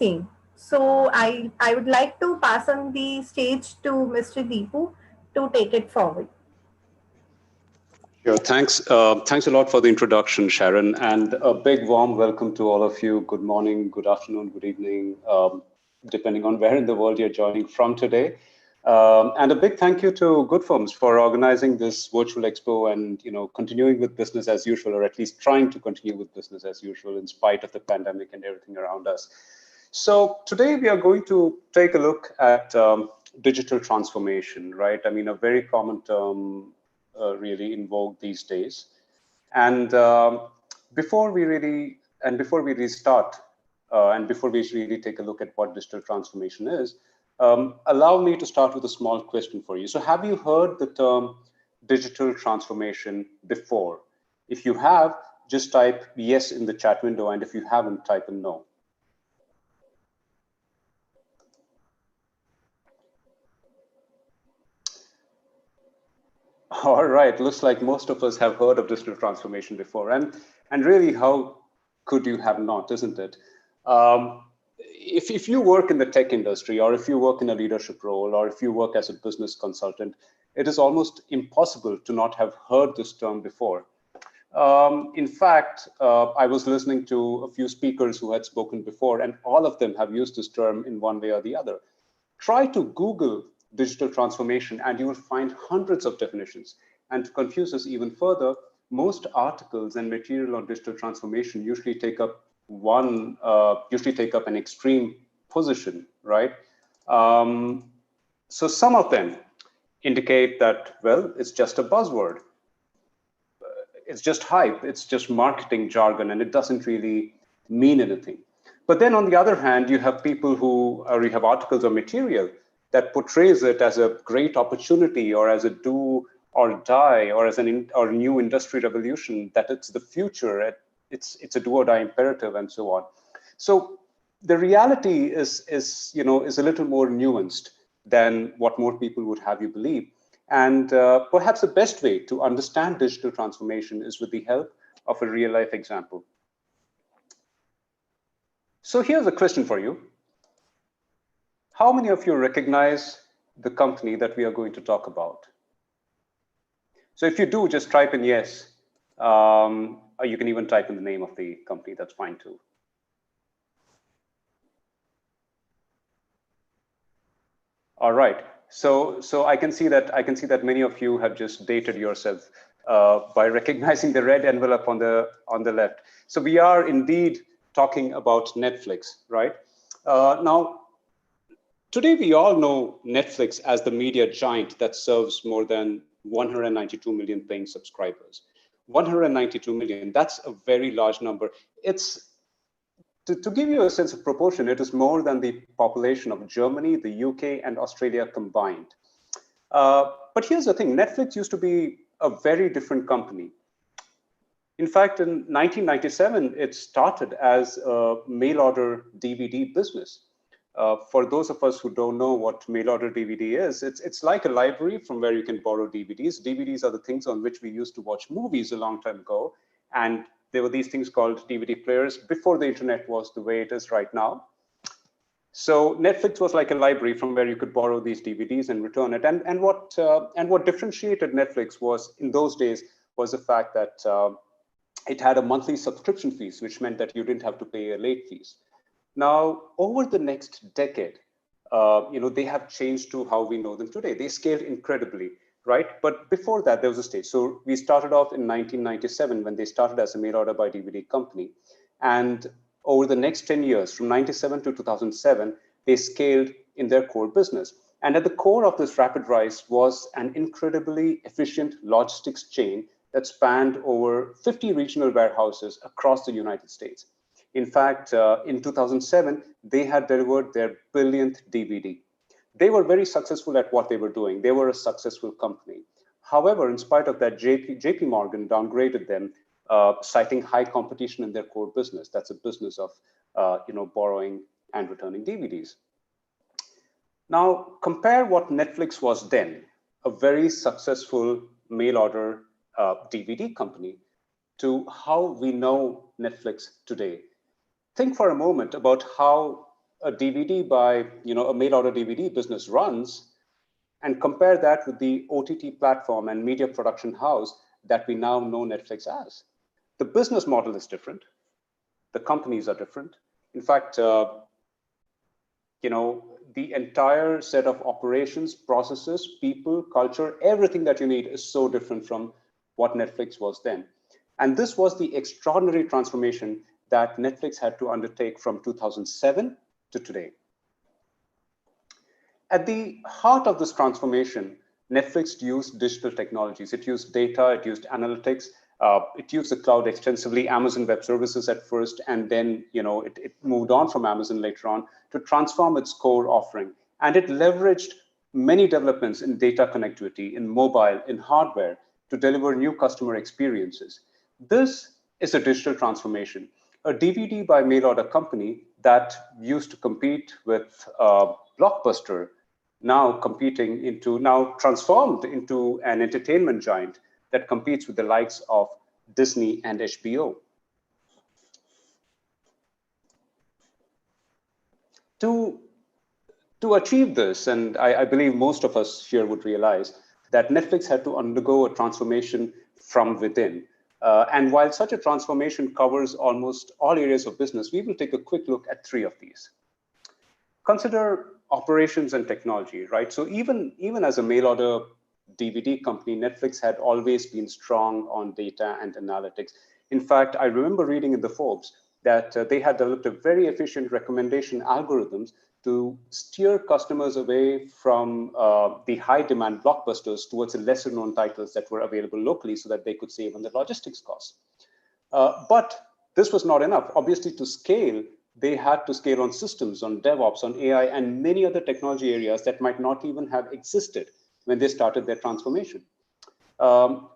same. So I would like to pass on the stage to Mr. Deepu to take it forward. Sure. Thanks. Thanks a lot for the introduction, Sharon, and a big warm welcome to all of you. Good morning, good afternoon, good evening, depending on where in the world you're joining from today. And a big thank you to Good Firms for organizing this virtual expo and continuing with business as usual, or at least trying to continue with business as usual in spite of the pandemic and everything around us. So today we are going to take a look at digital transformation, right? I mean, a very common term really in vogue these days. And before we really start, and before we really take a look at what digital transformation is, allow me to start with a small question for you. So have you heard the term digital transformation before? If you have, just type yes in the chat window. And if you haven't, type in no. All right, looks like most of us have heard of digital transformation before. And really, how could you have not, isn't it? If you work in the tech industry, or if you work in a leadership role, or if you work as a business consultant, it is almost impossible to not have heard this term before. In fact, I was listening to a few speakers who had spoken before, and all of them have used this term in one way or the other. Try to Google digital transformation and you will find hundreds of definitions. And to confuse us even further, most articles and material on digital transformation usually take up an extreme position, right? So some of them indicate that, well, it's just a buzzword. It's just hype, it's just marketing jargon, and it doesn't really mean anything. But then on the other hand, you have people who, or you have articles or material that portrays it as a great opportunity or as a do or die or as a new industry revolution, that it's the future, it's a do or die imperative and so on. So the reality is a little more nuanced than what more people would have you believe. And perhaps the best way to understand digital transformation is with the help of a real life example. So here's a question for you. How many of you recognize the company that we are going to talk about? So if you do, just type in yes. Or you can even type in the name of the company, that's fine too. All right. So I can see that many of you have just dated yourself by recognizing the red envelope on the left. So we are indeed talking about Netflix, right? Now, today we all know Netflix as the media giant that serves more than 192 million paying subscribers. 192 million, that's a very large number. It's to give you a sense of proportion, it is more than the population of Germany, the UK, and Australia combined. But here's the thing, Netflix used to be a very different company. In fact, in 1997, it started as a mail order DVD business. For those of us who don't know what mail order DVD is, it's like a library from where you can borrow DVDs. DVDs are the things on which we used to watch movies a long time ago. And there were these things called DVD players before the internet was the way it is right now. So Netflix was like a library from where you could borrow these DVDs and return it. And what differentiated Netflix was in those days was the fact that it had a monthly subscription fees, which meant that you didn't have to pay a late fees. Now, over the next decade, they have changed to how we know them today. They scaled incredibly, right? But before that, there was a stage. So we started off in 1997 when they started as a mail order by DVD company. And over the next 10 years, from 97 to 2007, they scaled in their core business. And at the core of this rapid rise was an incredibly efficient logistics chain that spanned over 50 regional warehouses across the United States. In fact, in 2007, they had delivered their billionth DVD. They were very successful at what they were doing. They were a successful company. However, in spite of that, JP Morgan downgraded them, citing high competition in their core business. That's a business of borrowing and returning DVDs. Now, compare what Netflix was then, a very successful mail order DVD company, to how we know Netflix today. Think for a moment about how a DVD by, a mail order DVD business runs, and compare that with the OTT platform and media production house that we now know Netflix as. The business model is different. The companies are different. In fact, the entire set of operations, processes, people, culture, everything that you need is so different from what Netflix was then. And this was the extraordinary transformation that Netflix had to undertake from 2007 to today. At the heart of this transformation, Netflix used digital technologies. It used data, it used analytics, it used the cloud extensively, Amazon Web Services at first, and then it moved on from Amazon later on to transform its core offering. And it leveraged many developments in data connectivity, in mobile, in hardware to deliver new customer experiences. This is a digital transformation. A DVD by mail order company that used to compete with Blockbuster now transformed into an entertainment giant that competes with the likes of Disney and HBO. To achieve this, and I believe most of us here would realize that Netflix had to undergo a transformation from within. And while such a transformation covers almost all areas of business, we will take a quick look at 3 of these. Consider operations and technology, right? So even as a mail order DVD company, Netflix had always been strong on data and analytics. In fact, I remember reading in the Forbes that they had developed a very efficient recommendation algorithms to steer customers away from the high demand blockbusters towards the lesser known titles that were available locally so that they could save on the logistics costs. But this was not enough. Obviously, to scale, they had to scale on systems, on DevOps, on AI, and many other technology areas that might not even have existed when they started their transformation.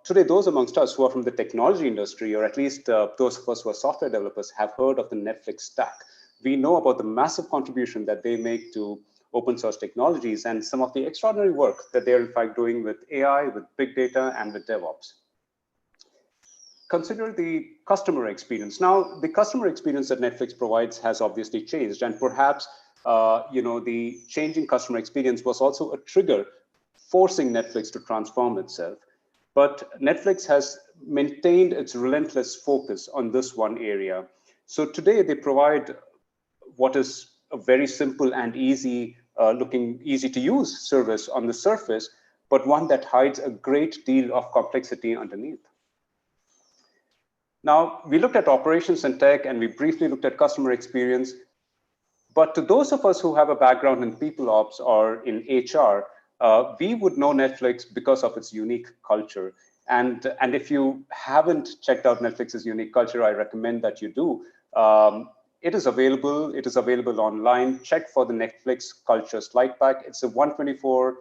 Today, those amongst us who are from the technology industry, or at least those of us who are software developers, have heard of the Netflix stack. We know about the massive contribution that they make to open source technologies and some of the extraordinary work that they're in fact doing with AI, with big data, and with DevOps. Consider the customer experience. Now, the customer experience that Netflix provides has obviously changed, and perhaps the changing customer experience was also a trigger forcing Netflix to transform itself. But Netflix has maintained its relentless focus on this one area. So today they provide what is a very simple and easy to use service on the surface, but one that hides a great deal of complexity underneath. Now, we looked at operations and tech, and we briefly looked at customer experience. But to those of us who have a background in people ops or in HR, we would know Netflix because of its unique culture. And if you haven't checked out Netflix's unique culture, I recommend that you do. It is available. It is available online. Check for the Netflix culture slide pack. It's a 124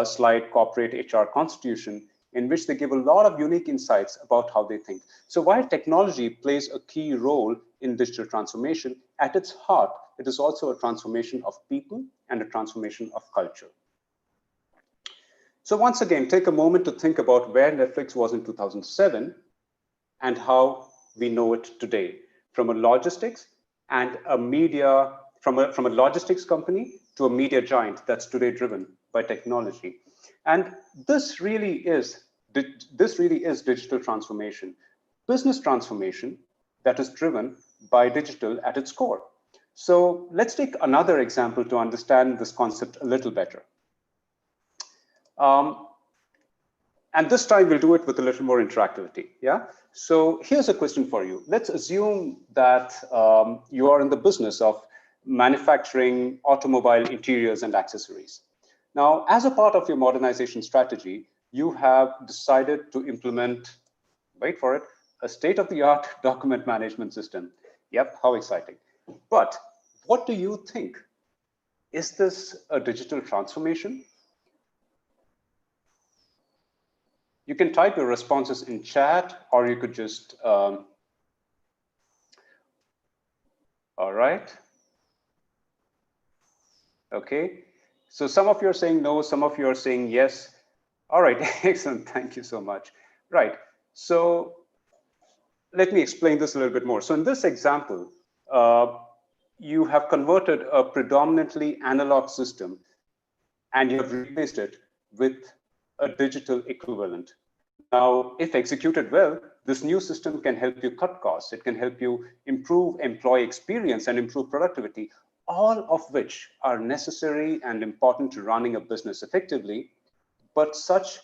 slide corporate HR constitution in which they give a lot of unique insights about how they think. So while technology plays a key role in digital transformation, at its heart, it is also a transformation of people and a transformation of culture. So once again, take a moment to think about where Netflix was in 2007 and how we know it today, from a logistics and a media, from a logistics company to a media giant that's today driven by technology. And this really is digital transformation, business transformation that is driven by digital at its core. So let's take another example to understand this concept a little better. And this time we'll do it with a little more interactivity. Yeah. So here's a question for you. Let's assume that you are in the business of manufacturing automobile interiors and accessories. Now, as a part of your modernization strategy, you have decided to implement, wait for it, a state-of-the-art document management system. Yep, how exciting. But what do you think? Is this a digital transformation? You can type your responses in chat, or you could just, all right. Okay, so some of you are saying no, some of you are saying yes. All right, excellent, thank you so much. Right, so let me explain this a little bit more. So in this example, you have converted a predominantly analog system and you have replaced it with a digital equivalent. Now, if executed well, this new system can help you cut costs. It can help you improve employee experience and improve productivity, all of which are necessary and important to running a business effectively. But such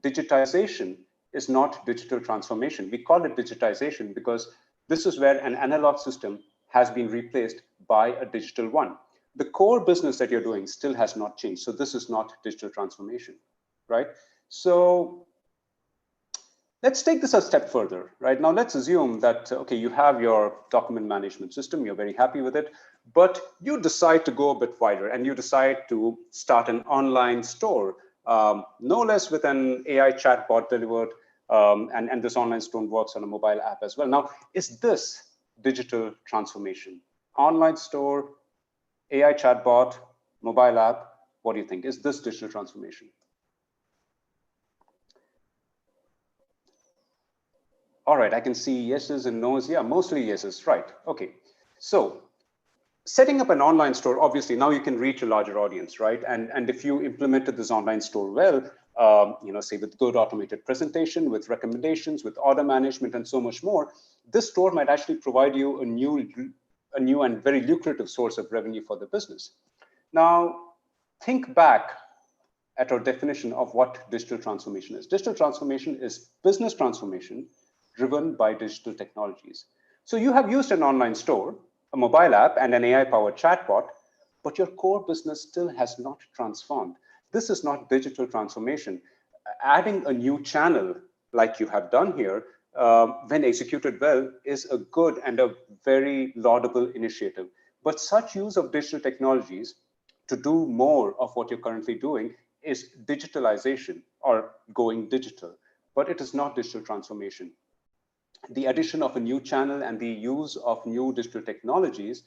digitization is not digital transformation. We call it digitization because this is where an analog system has been replaced by a digital one. The core business that you're doing still has not changed. So this is not digital transformation, right? So let's take this a step further, right? Now let's assume that, okay, you have your document management system, you're very happy with it, but you decide to go a bit wider and you decide to start an online store, no less with an AI chatbot delivered, and this online store works on a mobile app as well. Now, is this digital transformation? Online store, AI chatbot, mobile app, what do you think? Is this digital transformation? All right, I can see yeses and nos. Yeah, mostly yeses, right. Okay, so setting up an online store, obviously now you can reach a larger audience, right? And if you implemented this online store well, say with good automated presentation, with recommendations, with order management, and so much more, this store might actually provide you a new and very lucrative source of revenue for the business. Now, think back at our definition of what digital transformation is. Digital transformation is business transformation driven by digital technologies. So you have used an online store, a mobile app, and an AI-powered chatbot, but your core business still has not transformed. This is not digital transformation. Adding a new channel, like you have done here, when executed well, is a good and a very laudable initiative. But such use of digital technologies to do more of what you're currently doing is digitalization or going digital, but it is not digital transformation. The addition of a new channel and the use of new digital technologies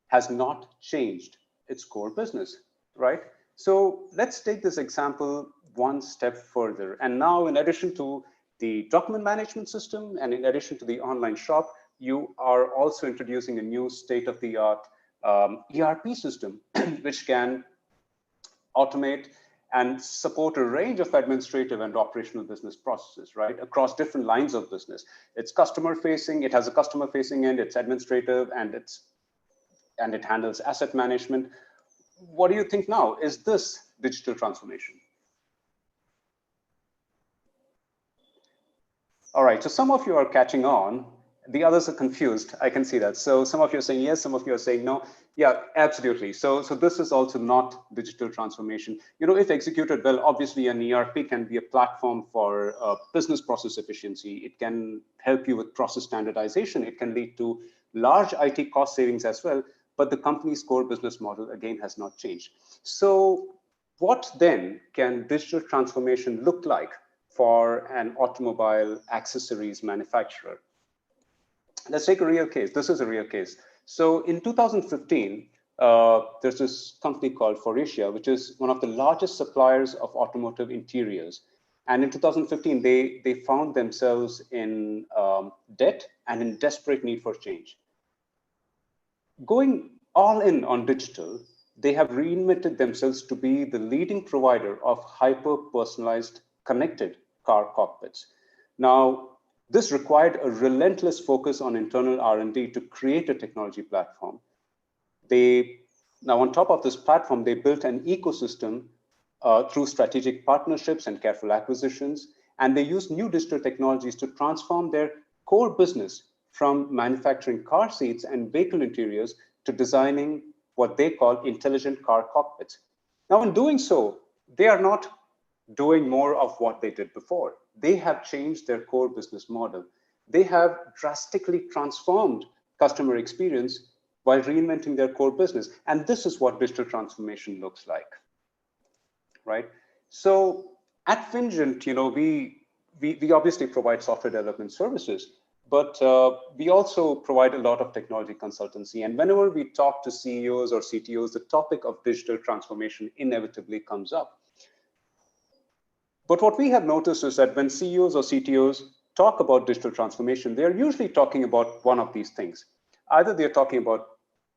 has not changed its core business, right? So let's take this example one step further. And now, in addition to the document management system and in addition to the online shop, you are also introducing a new state-of-the-art ERP system, which can automate and support a range of administrative and operational business processes, right, across different lines of business. It's customer facing, it has a customer facing end, it's administrative, and it handles asset management. What do you think now? Is this digital transformation? All right, so some of you are catching on. The others are confused. I can see that. So some of you are saying yes, some of you are saying no. Yeah, absolutely. So this is also not digital transformation. If executed well, obviously an ERP can be a platform for business process efficiency. It can help you with process standardization. It can lead to large IT cost savings as well. But the company's core business model, again, has not changed. So what then can digital transformation look like for an automobile accessories manufacturer? Let's take a real case. This is a real case. So in 2015, there's this company called Faurecia, which is one of the largest suppliers of automotive interiors. And in 2015, they found themselves in debt and in desperate need for change. Going all in on digital, they have reinvented themselves to be the leading provider of hyper-personalized connected car cockpits. Now, this required a relentless focus on internal R&D to create a technology platform. Now, on top of this platform, they built an ecosystem through strategic partnerships and careful acquisitions, and they used new digital technologies to transform their core business from manufacturing car seats and vehicle interiors to designing what they call intelligent car cockpits. Now, in doing so, they are not doing more of what they did before. They have changed their core business model. They have drastically transformed customer experience while reinventing their core business. And this is what digital transformation looks like, right? So at Fingent, we obviously provide software development services, but we also provide a lot of technology consultancy. And whenever we talk to CEOs or CTOs, the topic of digital transformation inevitably comes up. But what we have noticed is that when CEOs or CTOs talk about digital transformation, they're usually talking about one of these things. Either they're talking about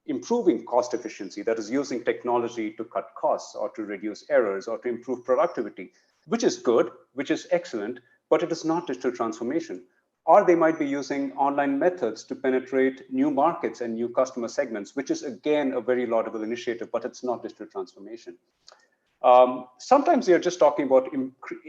improving cost efficiency, that is using technology to cut costs or to reduce errors or to improve productivity, which is good, which is excellent, but it is not digital transformation. Or they might be using online methods to penetrate new markets and new customer segments, which is again a very laudable initiative, but it's not digital transformation. Sometimes they are just talking about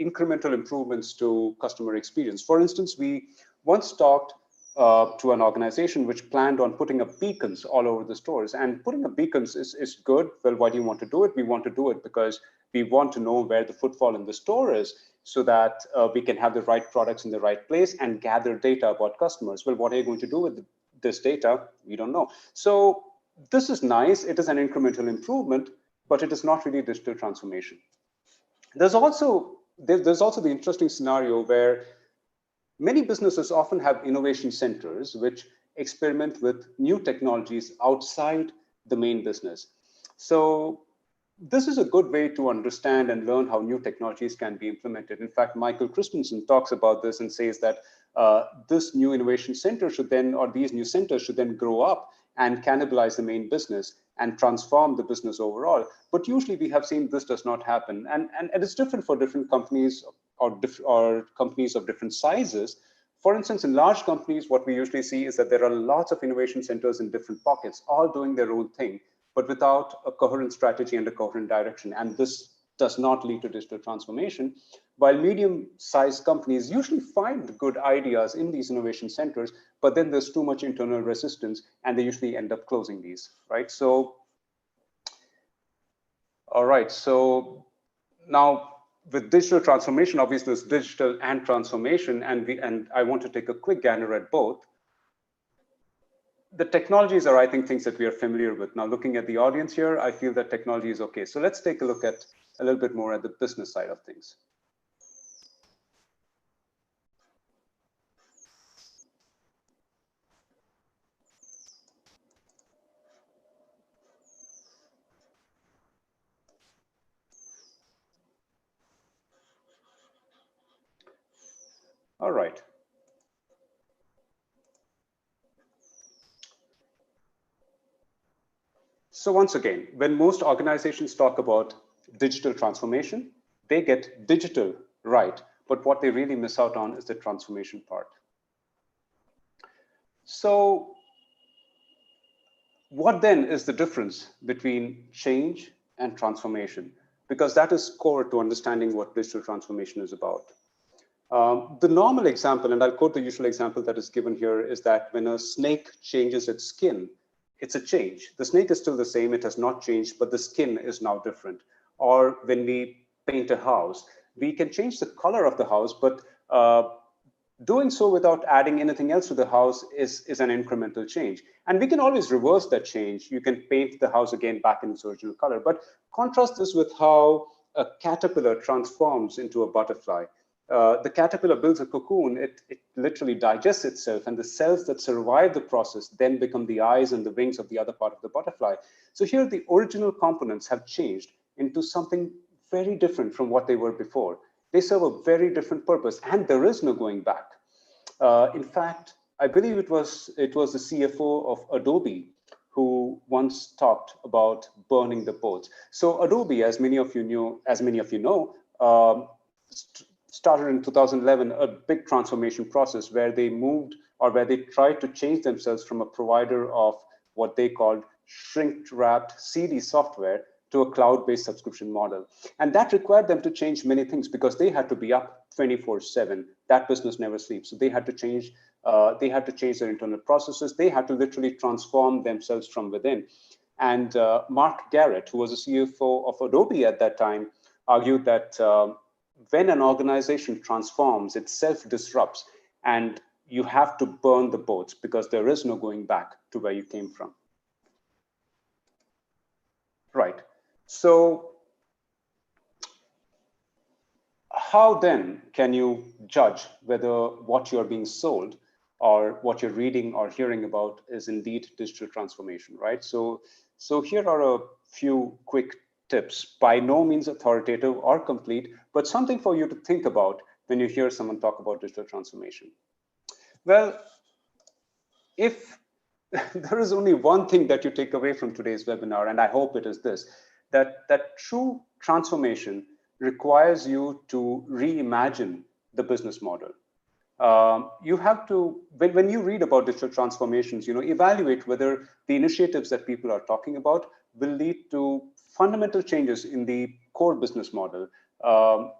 incremental improvements to customer experience. For instance, we once talked to an organization which planned on putting up beacons all over the stores. And putting up beacons is good. Well, why do you want to do it? We want to do it because we want to know where the footfall in the store is so that we can have the right products in the right place and gather data about customers. Well, what are you going to do with this data? We don't know. So this is nice. It is an incremental improvement, but it is not really digital transformation. There's also the interesting scenario where many businesses often have innovation centers which experiment with new technologies outside the main business. So this is a good way to understand and learn how new technologies can be implemented. In fact, Michael Christensen talks about this and says that this new innovation center should then, or these new centers should then grow up and cannibalize the main business and transform the business overall. But usually we have seen this does not happen. And it's different for different companies or companies of different sizes. For instance, in large companies, what we usually see is that there are lots of innovation centers in different pockets, all doing their own thing, but without a coherent strategy and a coherent direction. And this does not lead to digital transformation. While medium-sized companies usually find good ideas in these innovation centers, but then there's too much internal resistance and they usually end up closing these, right? So, all right, so now with digital transformation, obviously there's digital and transformation, and I want to take a quick gander at both. The technologies are, I think, things that we are familiar with. Now, looking at the audience here, I feel that technology is okay. So let's take a look at a little bit more at the business side of things. All right. So once again, when most organizations talk about digital transformation, they get digital right, but what they really miss out on is the transformation part. So what then is the difference between change and transformation? Because that is core to understanding what digital transformation is about. The normal example, and I'll quote the usual example that is given here, is that when a snake changes its skin, it's a change. The snake is still the same, it has not changed, but the skin is now different. Or when we paint a house, we can change the color of the house, but doing so without adding anything else to the house is an incremental change. And we can always reverse that change. You can paint the house again back in its original color. But contrast this with how a caterpillar transforms into a butterfly. The caterpillar builds a cocoon, it literally digests itself, and the cells that survive the process then become the eyes and the wings of the other part of the butterfly. So here the original components have changed into something very different from what they were before. They serve a very different purpose, and there is no going back. In fact, I believe it was the CFO of Adobe who once talked about burning the boats. So Adobe, as many of you know, started in 2011 a big transformation process where they moved, or where they tried to change themselves from a provider of what they called shrink-wrapped CD software to a cloud-based subscription model. And that required them to change many things because they had to be up 24/7. That business never sleeps. So they had to change their internal processes. They had to literally transform themselves from within. And Mark Garrett, who was the CFO of Adobe at that time, argued that when an organization transforms, it self-disrupts, and you have to burn the boats because there is no going back to where you came from. Right. So how then can you judge whether what you're being sold or what you're reading or hearing about is indeed digital transformation, right? So here are a few quick tips, by no means authoritative or complete, but something for you to think about when you hear someone talk about digital transformation. Well, if there is only one thing that you take away from today's webinar, and I hope it is this, that true transformation requires you to reimagine the business model. You have to, when you read about digital transformations, evaluate whether the initiatives that people are talking about will lead to fundamental changes in the core business model. Um,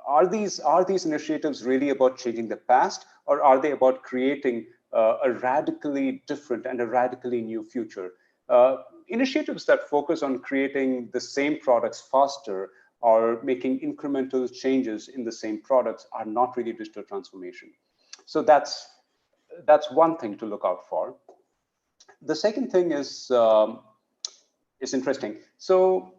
are these initiatives really about changing the past, or are they about creating a radically different and a radically new future? Initiatives that focus on creating the same products faster or making incremental changes in the same products are not really digital transformation. So that's one thing to look out for. The second thing is interesting. So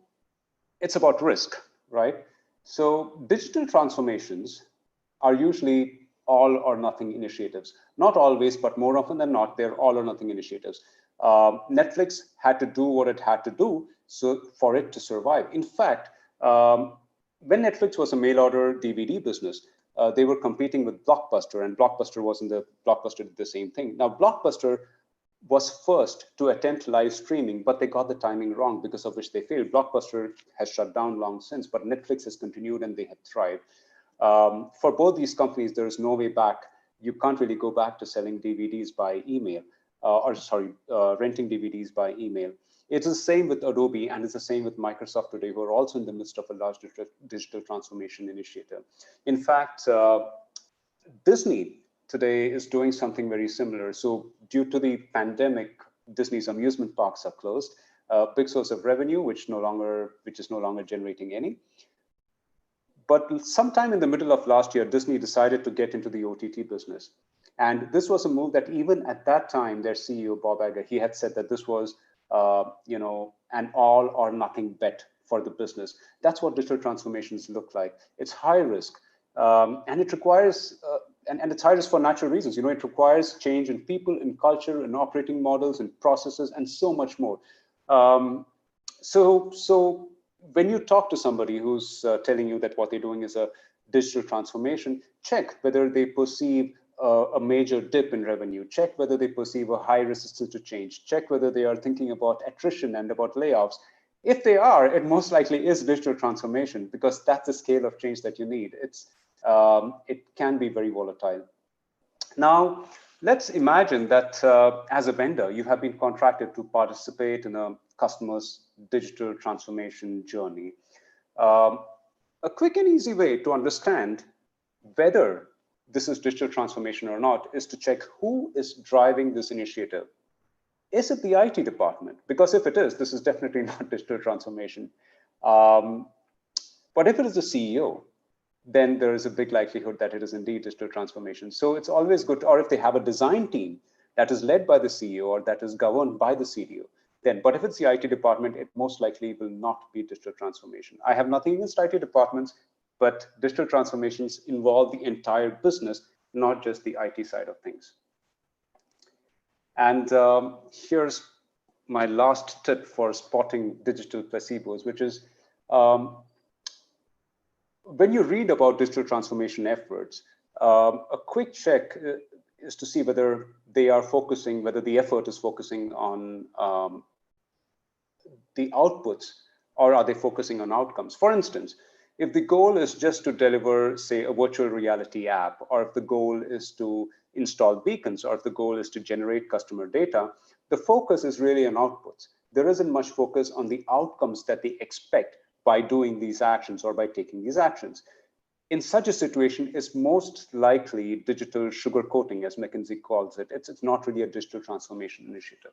it's about risk, right? So digital transformations are usually all or nothing initiatives. Not always, but more often than not, they're all or nothing initiatives. Netflix had to do what it had to do so for it to survive. In fact, when Netflix was a mail order DVD business, they were competing with Blockbuster, and Blockbuster did the same thing. Now, Blockbuster was first to attempt live streaming, but they got the timing wrong, because of which they failed. Blockbuster has shut down long since, but Netflix has continued and they have thrived. For both these companies, there is no way back. You can't really go back to selling DVDs by email, renting DVDs by email. It's the same with Adobe, and it's the same with Microsoft today, who are also in the midst of a large digital transformation initiative. In fact, Disney today is doing something very similar. So due to the pandemic, Disney's amusement parks are closed. Big source of revenue, which is no longer generating any. But sometime in the middle of last year, Disney decided to get into the OTT business. And this was a move that even at that time, their CEO, Bob Iger, he had said that this was an all or nothing bet for the business. That's what digital transformations look like. It's high risk, and it requires, and it's high risk for natural reasons. It requires change in people, in culture, in operating models, in processes, and so much more. So when you talk to somebody who's telling you that what they're doing is a digital transformation, check whether they perceive a major dip in revenue, check whether they perceive a high resistance to change, check whether they are thinking about attrition and about layoffs. If they are, it most likely is digital transformation, because that's the scale of change that you need. It can be very volatile. Now, let's imagine that as a vendor, you have been contracted to participate in a customer's digital transformation journey. A quick and easy way to understand whether this is digital transformation or not is to check who is driving this initiative. Is it the IT department? Because if it is, this is definitely not digital transformation. But if it is the CEO, then there is a big likelihood that it is indeed digital transformation. So it's always good, or if they have a design team that is led by the CEO or that is governed by the CDO, then, but if it's the IT department, it most likely will not be digital transformation. I have nothing against IT departments, but digital transformations involve the entire business, not just the IT side of things. And here's my last tip for spotting digital placebos, which is when you read about digital transformation efforts, a quick check is to see whether they are focusing, whether the effort is focusing on the outputs, or are they focusing on outcomes? For instance, if the goal is just to deliver, say, a virtual reality app, or if the goal is to install beacons, or if the goal is to generate customer data, the focus is really on outputs. There isn't much focus on the outcomes that they expect by doing these actions or by taking these actions. In such a situation, it's most likely digital sugarcoating, as McKinsey calls it. It's not really a digital transformation initiative.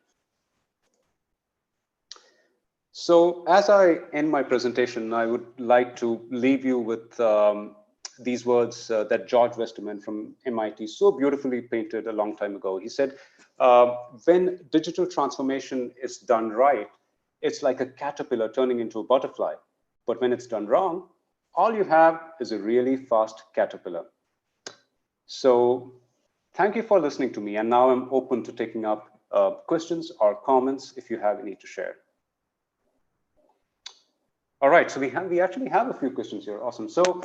So as I end my presentation, I would like to leave you with these words that George Westerman from MIT so beautifully painted a long time ago. He said, when digital transformation is done right, it's like a caterpillar turning into a butterfly. But when it's done wrong, all you have is a really fast caterpillar. So thank you for listening to me. And now I'm open to taking up questions or comments if you have any to share. All right, so we actually have a few questions here. Awesome. So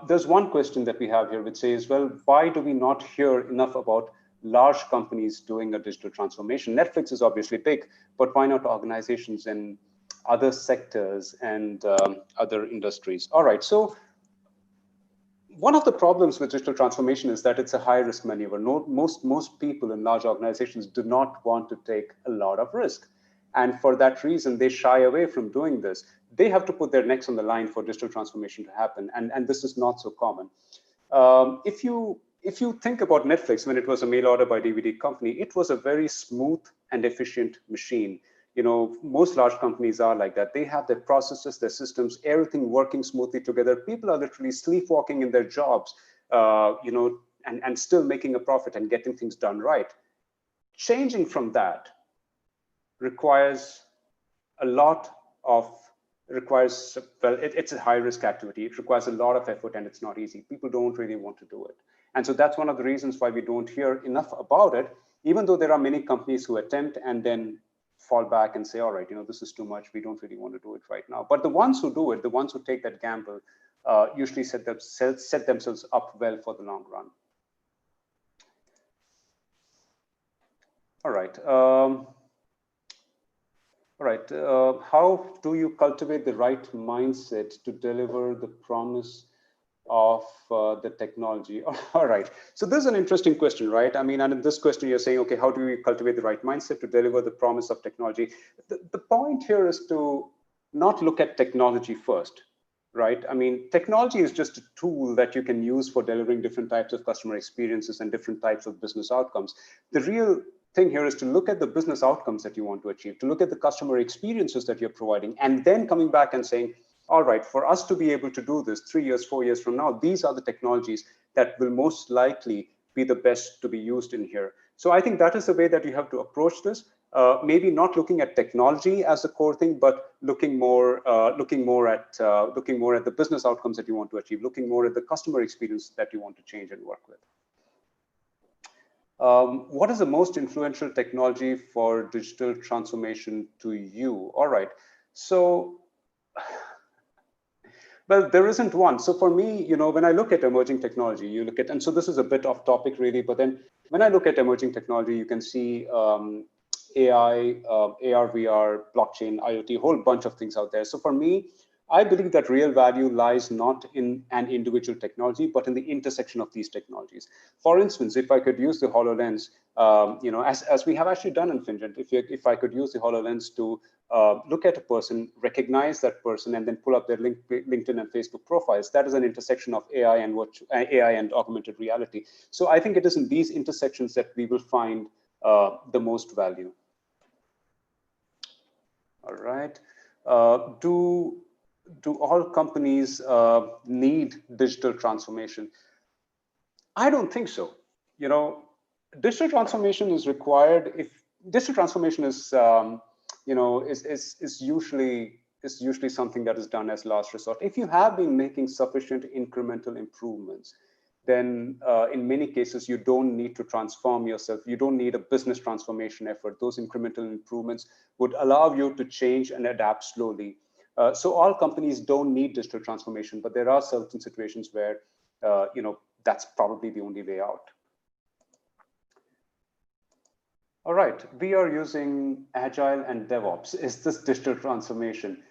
there's one question that we have here which says, well, why do we not hear enough about large companies doing a digital transformation? Netflix is obviously big, but why not organizations in other sectors and other industries? All right, so one of the problems with digital transformation is that it's a high risk maneuver. Most people in large organizations do not want to take a lot of risk. And for that reason, they shy away from doing this. They have to put their necks on the line for digital transformation to happen. And this is not so common. If you think about Netflix, when it was a mail order by DVD company, it was a very smooth and efficient machine. You know, most large companies are like that. They have their processes, their systems, everything working smoothly together. People are literally sleepwalking in their jobs, you know, and still making a profit and getting things done right. Changing from that requires a lot of, it's a high risk activity. It requires a lot of effort and it's not easy. People don't really want to do it. And so that's one of the reasons why we don't hear enough about it, even though there are many companies who attempt and then fall back and say, all right, you know, this is too much. We don't really want to do it right now. But the ones who do it, the ones who take that gamble, usually set themselves up well for the long run. All right. All right. How do you cultivate the right mindset to deliver the promise of the technology? All right. So this is an interesting question, right? I mean, and in this question, you're saying, okay, how do we cultivate the right mindset to deliver the promise of technology? The point here is to not look at technology first, right? I mean, technology is just a tool that you can use for delivering different types of customer experiences and different types of business outcomes. The real thing here is to look at the business outcomes that you want to achieve, to look at the customer experiences that you're providing, and then coming back and saying, all right, for us to be able to do this 3 years, 4 years from now, these are the technologies that will most likely be the best to be used in here. So I think that is the way that you have to approach this. Maybe not looking at technology as a core thing, but looking more at the business outcomes that you want to achieve, looking more at the customer experience that you want to change and work with. What is the most influential technology for digital transformation to you? All right, so, well, there isn't one. So for me, you know, when I look at emerging technology, you look at, and so this is a bit off topic really, but then when I look at emerging technology, you can see AI, AR, VR, blockchain, IoT, a whole bunch of things out there. So for me, I believe that real value lies not in an individual technology, but in the intersection of these technologies. For instance, if I could use the HoloLens, you know, as we have actually done in Finland, if I could use the HoloLens to look at a person, recognize that person, and then pull up their LinkedIn and Facebook profiles, that is an intersection of AI and augmented reality. So I think it is in these intersections that we will find the most value. All right. Do all companies need digital transformation? I don't think so. You know, digital transformation is required if digital transformation is, you know, is usually something that is done as last resort. If you have been making sufficient incremental improvements, then in many cases, you don't need to transform yourself. You don't need a business transformation effort. Those incremental improvements would allow you to change and adapt slowly. So all companies don't need digital transformation, but there are certain situations where, you know, that's probably the only way out. All right, we are using Agile and DevOps. Is this digital transformation?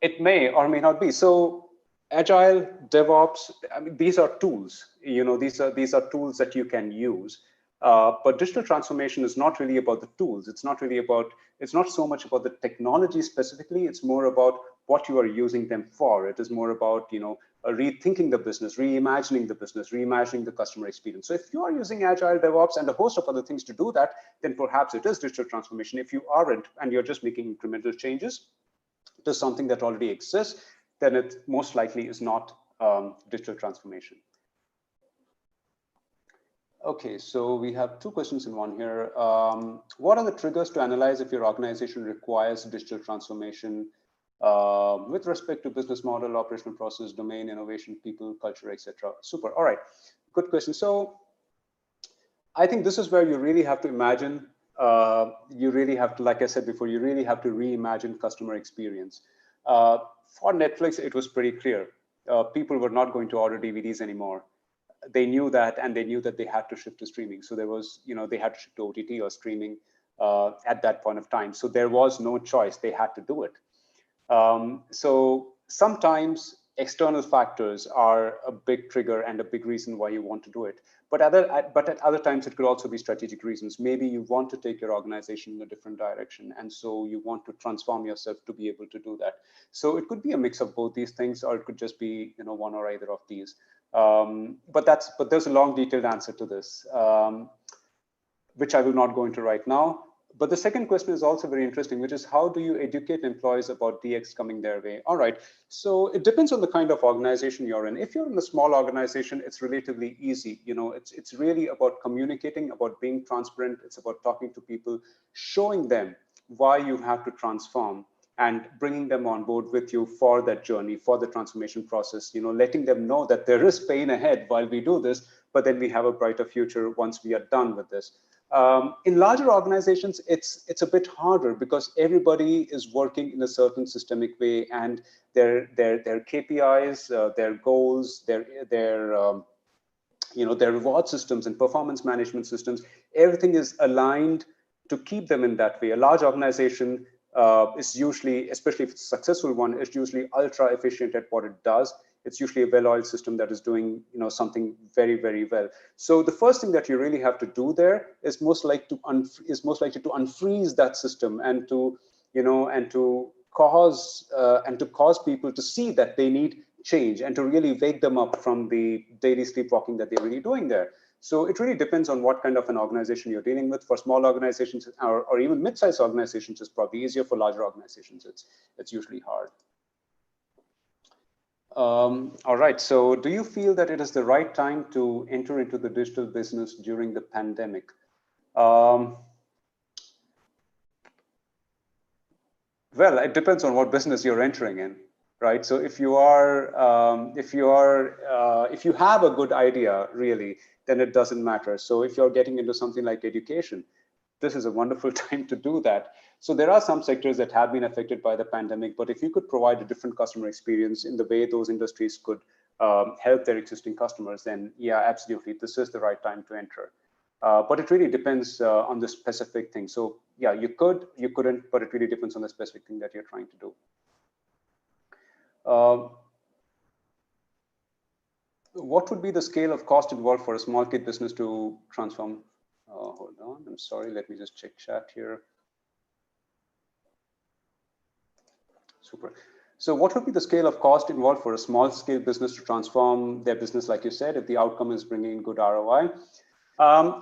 It may or may not be. So Agile, DevOps, I mean, these are tools. You know, these are tools that you can use. But digital transformation is not really about the tools. It's not so much about the technology specifically. It's more about what you are using them for. It is more about, you know, rethinking the business, reimagining the customer experience. So if you are using Agile, DevOps, and a host of other things to do that, then perhaps it is digital transformation. If you aren't, and you're just making incremental changes to something that already exists, then it most likely is not digital transformation. Okay, so we have two questions in one here. What are the triggers to analyze if your organization requires digital transformation with respect to business model, operational process, domain, innovation, people, culture, etc.? Super. All right, good question. So I think this is where you really have to imagine. You really have to, like I said before, you really have to reimagine customer experience. For Netflix, it was pretty clear. People were not going to order DVDs anymore. they knew that, and they knew that they had to shift to streaming. So there was, they had to shift to OTT or streaming at that point of time. So there was no choice. They had to do it. So sometimes external factors are a big trigger and a big reason why you want to do it. But at other times, it could also be strategic reasons. Maybe you want to take your organization in a different direction, and so you want to transform yourself to be able to do that. So it could be a mix of both these things, or it could just be one or either of these. But there's a long, detailed answer to this, which I will not go into right now. But the second question is also very interesting, which is how do you educate employees about DX coming their way? All right, so it depends on the kind of organization you're in. If you're in a small organization, it's relatively easy. It's really about communicating, about being transparent. It's about talking to people, showing them why you have to transform, and bringing them on board with you for that journey, for the transformation process, letting them know that there is pain ahead while we do this, but then we have a brighter future once we are done with this. In larger organizations, it's a bit harder because everybody is working in a certain systemic way, and their KPIs, their goals, their reward systems and performance management systems, everything is aligned to keep them in that way. A large organization is usually, especially if it's a successful one, is usually ultra efficient at what it does. It's usually a well-oiled system that is doing something very, very well. So the first thing that you really have to do there is most likely to unfreeze that system, and to cause people to see that they need change, and to really wake them up from the daily sleepwalking that they're really doing there. So it really depends on what kind of an organization you're dealing with. For small organizations, or even mid-sized organizations, it's probably easier. For larger organizations, it's usually hard. All right, so do you feel that it is the right time to enter into the digital business during the pandemic? Well, it depends on what business you're entering in, right? So if you have a good idea, really, then it doesn't matter. So if you're getting into something like education, this is a wonderful time to do that. So there are some sectors that have been affected by the pandemic, but if you could provide a different customer experience in the way those industries could help their existing customers, then yeah, absolutely, this is the right time to enter. But it really depends on the specific thing. So yeah, you could, you couldn't, but it really depends on the specific thing that you're trying to do. What would be the scale of cost involved for a small kit business to transform? Hold on, I'm sorry, let me just check chat here. Super. So what would be the scale of cost involved for a small scale business to transform their business, like you said, if the outcome is bringing good ROI?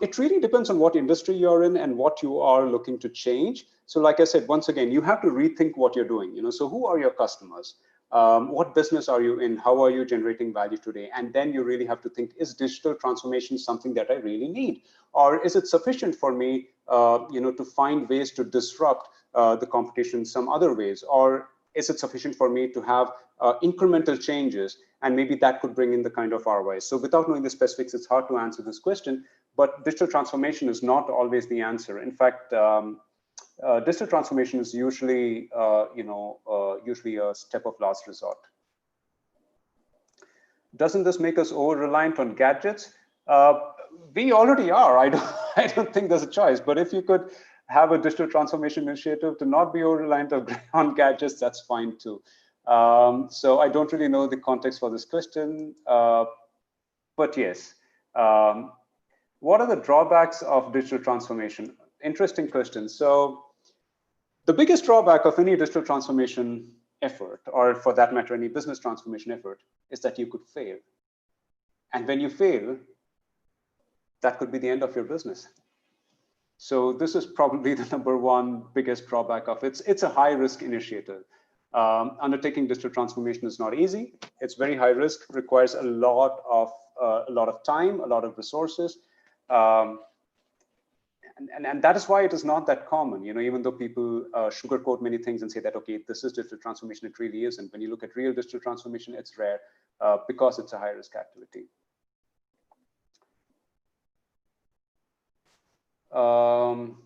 It really depends on what industry you're in and what you are looking to change. So like I said, once again, you have to rethink what you're doing. So who are your customers? What business are you in? How are you generating value today? And then you really have to think, is digital transformation something that I really need? Or is it sufficient for me to find ways to disrupt the competition some other ways? Or is it sufficient for me to have incremental changes, and maybe that could bring in the kind of ROI? So without knowing the specifics, it's hard to answer this question, but digital transformation is not always the answer. In fact, digital transformation is usually, usually a step of last resort. Doesn't this make us over-reliant on gadgets? We already are. I don't think there's a choice, but if you could have a digital transformation initiative to not be over-reliant on gadgets, that's fine too. So I don't really know the context for this question, but yes. What are the drawbacks of digital transformation? Interesting question. So the biggest drawback of any digital transformation effort, or for that matter, any business transformation effort, is that you could fail. And when you fail, that could be the end of your business. So this is probably the number one biggest drawback of it. It's a high risk initiative. Undertaking digital transformation is not easy. It's very high risk, requires a lot of time, a lot of resources. And that is why it is not that common, even though people sugarcoat many things and say that, okay, this is digital transformation, it really is. And when you look at real digital transformation, it's rare because it's a high risk activity. All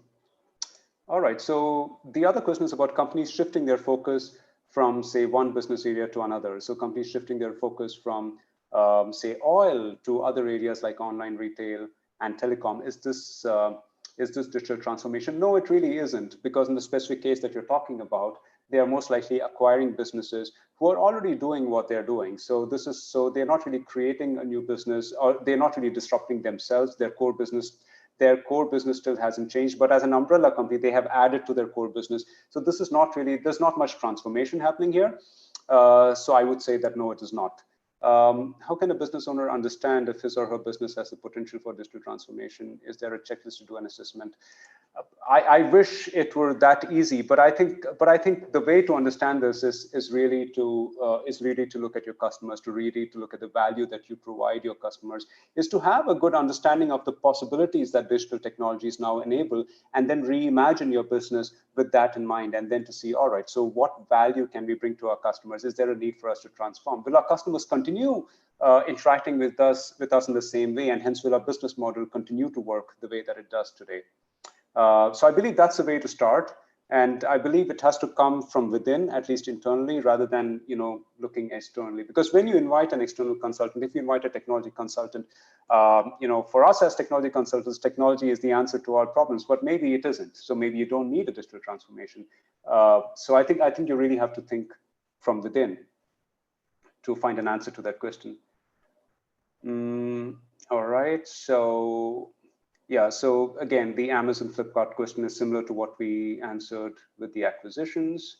right, so the other question is about companies shifting their focus from, say, one business area to another. So companies shifting their focus from say, oil to other areas like online retail and telecom. Is this digital transformation? No, it really isn't, because in the specific case that you're talking about, they are most likely acquiring businesses who are already doing what they're doing. So they're not really creating a new business, or they're not really disrupting themselves. Their core business still hasn't changed, but as an umbrella company, they have added to their core business. So this is not really, there's not much transformation happening here. So I would say that no, it is not. How can a business owner understand if his or her business has the potential for digital transformation? Is there a checklist to do an assessment? I wish it were that easy, but I think the way to understand this is really to look at your customers, to look at the value that you provide your customers, is to have a good understanding of the possibilities that digital technologies now enable, and then reimagine your business with that in mind, and then to see, all right, so what value can we bring to our customers? Is there a need for us to transform? Will our customers continue interacting with us in the same way, and hence will our business model continue to work the way that it does today? So I believe that's the way to start, and I believe it has to come from within, at least internally, rather than looking externally. Because when you invite an external consultant, if you invite a technology consultant, for us as technology consultants, technology is the answer to our problems, but maybe it isn't. So maybe you don't need a digital transformation. So I think you really have to think from within to find an answer to that question. All right, so. Yeah, so again, the Amazon Flipkart question is similar to what we answered with the acquisitions.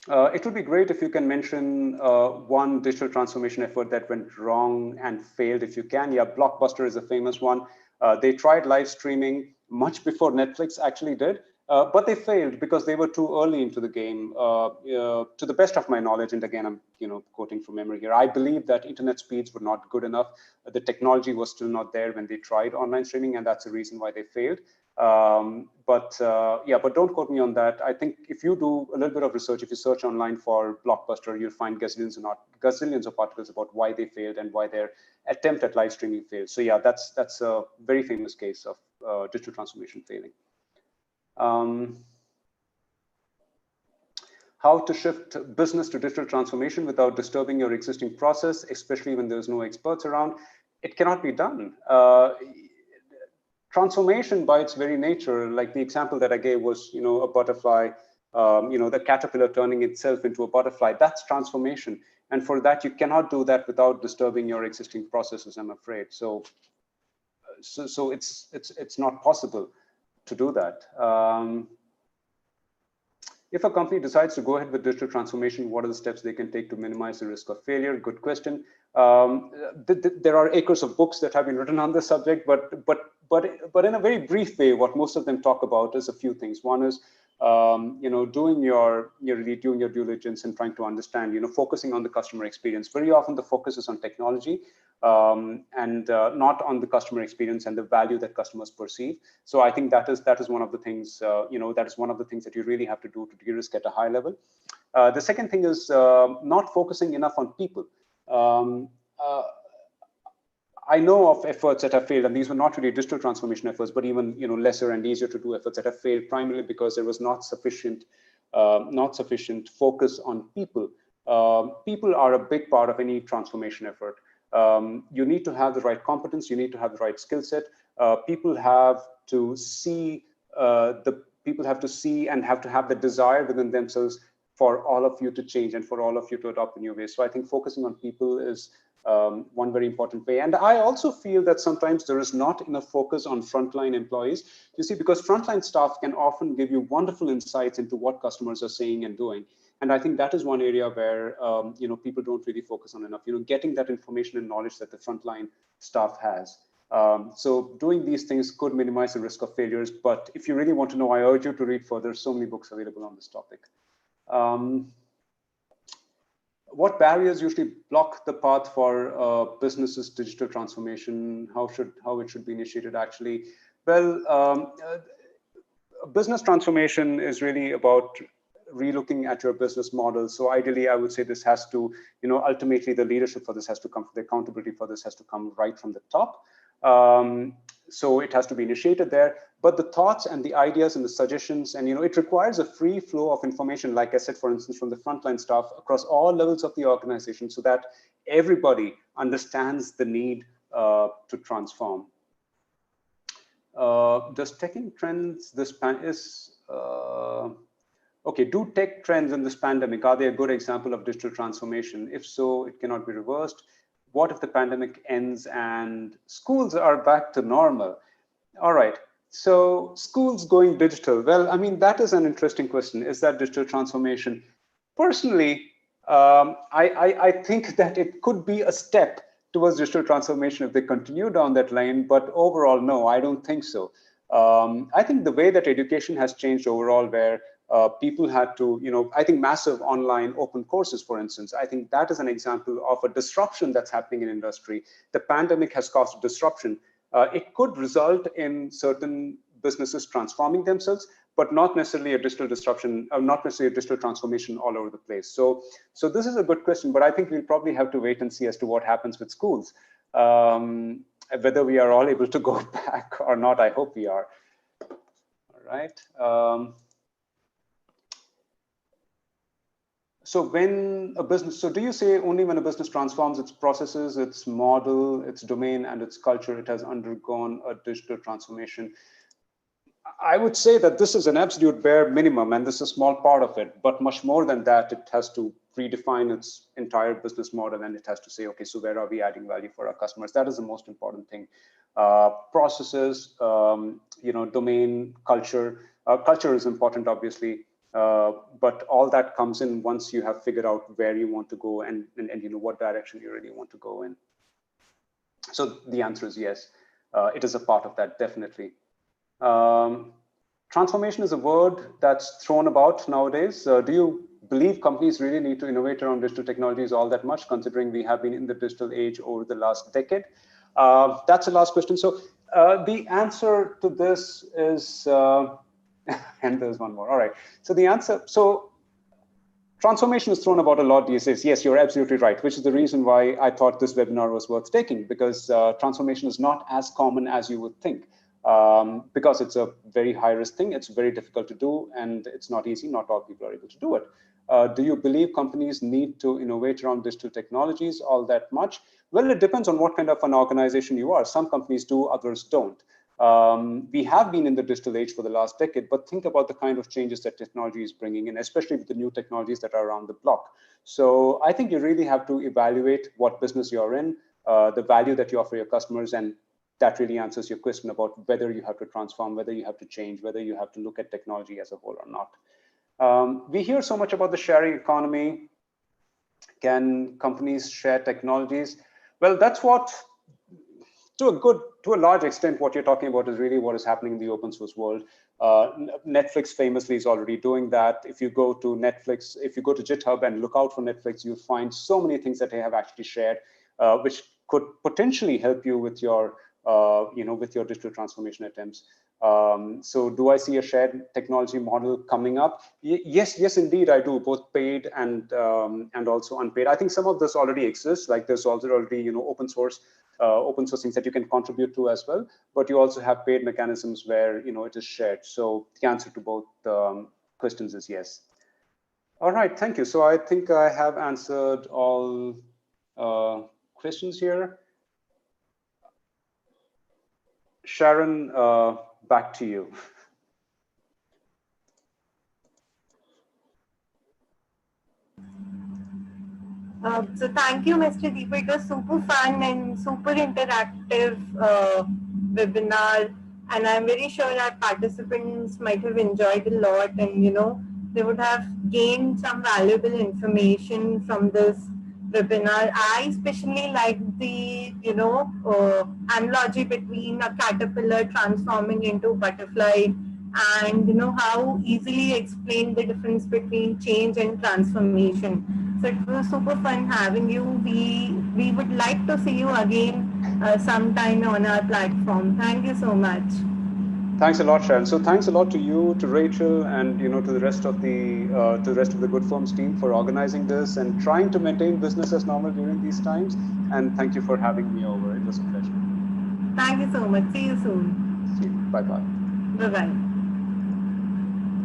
It would be great if you can mention one digital transformation effort that went wrong and failed, if you can. Yeah, Blockbuster is a famous one. They tried live streaming much before Netflix actually did. But they failed because they were too early into the game. To the best of my knowledge, and again, I'm quoting from memory here, I believe that internet speeds were not good enough. The technology was still not there when they tried online streaming, and that's the reason why they failed. But don't quote me on that. I think if you do a little bit of research, if you search online for Blockbuster, you'll find gazillions of articles about why they failed and why their attempt at live streaming failed. So yeah, that's a very famous case of digital transformation failing. How to shift business to digital transformation without disturbing your existing process, especially when there's no experts around. It cannot be done. Transformation by its very nature, like the example that I gave was, a butterfly, the caterpillar turning itself into a butterfly, that's transformation. And for that, you cannot do that without disturbing your existing processes, I'm afraid. So it's not possible to do that. If a company decides to go ahead with digital transformation, what are the steps they can take to minimize the risk of failure? Good question. There are acres of books that have been written on this subject, but in a very brief way, what most of them talk about is a few things. One is, doing your due diligence and trying to understand, focusing on the customer experience. Very often the focus is on technology and not on the customer experience and the value that customers perceive. So I think that is one of the things, that is one of the things that you really have to do to de-risk at a high level. The second thing is not focusing enough on people. I know of efforts that have failed, and these were not really digital transformation efforts, but even lesser and easier to do efforts that have failed, primarily because there was not sufficient focus on people. People are a big part of any transformation effort. You need to have the right competence. You need to have the right skill set. People have to see and have to have the desire within themselves for all of you to change and for all of you to adopt the new ways. So I think focusing on people is one very important way. And I also feel that sometimes there is not enough focus on frontline employees. You see, because frontline staff can often give you wonderful insights into what customers are saying and doing. And I think that is one area where people don't really focus on enough. Getting that information and knowledge that the frontline staff has. So doing these things could minimize the risk of failures. But if you really want to know, I urge you to read further. So many books available on this topic. What barriers usually block the path for businesses' digital transformation? How it should be initiated, actually? Well, business transformation is really about relooking at your business model. So ideally, I would say this has to, ultimately the leadership for this has to come, the accountability for this has to come right from the top. So it has to be initiated there, but the thoughts and the ideas and the suggestions, and it requires a free flow of information, like I said, for instance, from the frontline staff across all levels of the organization, so that everybody understands the need to transform. Does taking trends this is okay, do tech trends in this pandemic, are they a good example of digital transformation? If so, it cannot be reversed. What if the pandemic ends and schools are back to normal? All right, so schools going digital. Well, I mean, that is an interesting question. Is that digital transformation? Personally, I think that it could be a step towards digital transformation if they continue down that line, but overall, no, I don't think so. I think the way that education has changed overall, where people had to, I think massive online open courses, for instance, I think that is an example of a disruption that's happening in industry. The pandemic has caused disruption. It could result in certain businesses transforming themselves, but not necessarily a digital disruption, not necessarily a digital transformation all over the place. So this is a good question, but I think we'll probably have to wait and see as to what happens with schools. Whether we are all able to go back or not, I hope we are. All right. So when a business, so do you say only when a business transforms its processes, its model, its domain, and its culture, it has undergone a digital transformation? I would say that this is an absolute bare minimum, and this is a small part of it, but much more than that, it has to redefine its entire business model, and it has to say, okay, so where are we adding value for our customers? That is the most important thing. Processes, domain, culture. Culture is important, obviously. But all that comes in once you have figured out where you want to go and what direction you really want to go in. So the answer is yes. It is a part of that, definitely. Transformation is a word that's thrown about nowadays. Do you believe companies really need to innovate around digital technologies all that much, considering we have been in the digital age over the last decade? That's the last question. So the answer to this is, and there's one more. All right. So the answer, so transformation is thrown about a lot these days. Yes, you're absolutely right, which is the reason why I thought this webinar was worth taking, because transformation is not as common as you would think. Because it's a very high risk thing, it's very difficult to do, and it's not easy. Not all people are able to do it. Do you believe companies need to innovate around digital technologies all that much? Well, it depends on what kind of an organization you are. Some companies do, others don't. We have been in the digital age for the last decade, but think about the kind of changes that technology is bringing in, especially with the new technologies that are around the block. So I think you really have to evaluate what business you're in, the value that you offer your customers, and that really answers your question about whether you have to transform, whether you have to change, whether you have to look at technology as a whole or not. We hear so much about the sharing economy. Can companies share technologies? Well, that's what, to a large extent, what you're talking about is really what is happening in the open source world. Netflix famously is already doing that. If you go to Netflix, if you go to GitHub and look out for Netflix, you'll find so many things that they have actually shared, which could potentially help you with your with your digital transformation attempts. So do I see a shared technology model coming up? Yes, indeed, I do, both paid and also unpaid. I think some of this already exists, like there's also already, open source things that you can contribute to as well, but you also have paid mechanisms where, it is shared. So the answer to both questions is yes. All right, thank you. So I think I have answered all questions here. Sharon, back to you. So thank you, Mr. Deepu. It was super fun and super interactive webinar, and I'm very sure our participants might have enjoyed a lot, and they would have gained some valuable information from this webinar. I especially like the analogy between a caterpillar transforming into a butterfly, and how easily explain the difference between change and transformation. So it was super fun having you. We would like to see you again sometime on our platform. Thank you so much. Thanks a lot, Sharon. So thanks a lot to you, to Rachel, and to the rest of the Good Firms team for organizing this and trying to maintain business as normal during these times. And thank you for having me over. It was a pleasure. Thank you so much. See you soon. See you. Bye-bye. Bye-bye.